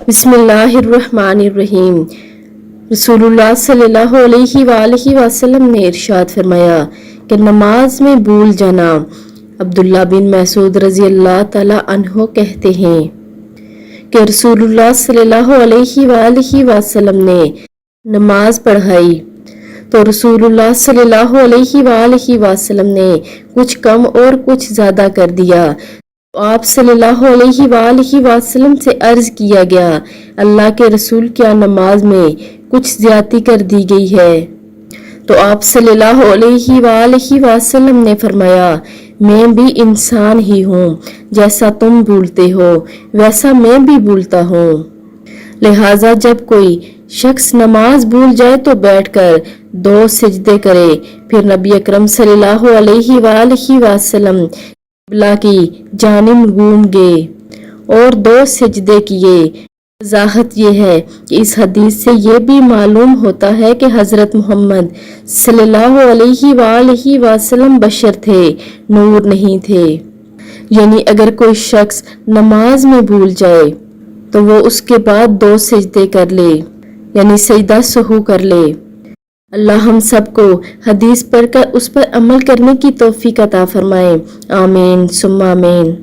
बिस्मिल्लाहिर्रहमानिर्रहीम। रसूलुल्लाह सल्लल्लाहु अलैहि वसल्लम ने इरशाद फरमाया कि नमाज में भूल जाना। अब्दुल्ला बिन मसूद रज़ी अल्लाह तआला अन्हो कहते हैं कि रसूलुल्लाह सल्लल्लाहु अलैहि वसल्लम ने नमाज पढ़ाई तो रसूलुल्लाह सल्लल्लाहु अलैहि वसल्लम ने कुछ कम और कुछ ज़्यादा कर दिया। आप सल्लल्लाहु अलैहि वसल्लम से अर्ज किया गया, अल्लाह के रसूल, क्या नमाज में कुछ ज्यादती कर दी गई है? तो आप सल्लल्लाहु अलैहि वसल्लम ने फरमाया, मैं भी इंसान ही हूँ, जैसा तुम भूलते हो वैसा मैं भी भूलता हूँ। लिहाजा जब कोई शख्स नमाज भूल जाए तो बैठकर 2 सिजदे करे, फिर नबी अकरम सल्लल्लाहु अलैहि वसल्लम किबला की जानिब घूम गए और 2 सिजदे किए। वजाहत ये है कि इस हदीस से ये भी मालूम होता है कि हजरत मोहम्मद सल्लल्लाहु अलैहि वसल्लम बशर थे, नूर नहीं थे। यानी अगर कोई शख्स नमाज में भूल जाए तो वो उसके बाद 2 सिजदे कर ले, यानी सजदा सहू कर ले। अल्लाह हम सबको हदीस पढ़कर उस पर अमल करने की तौफीक अता फरमाए। आमीन सुम्मा आमीन।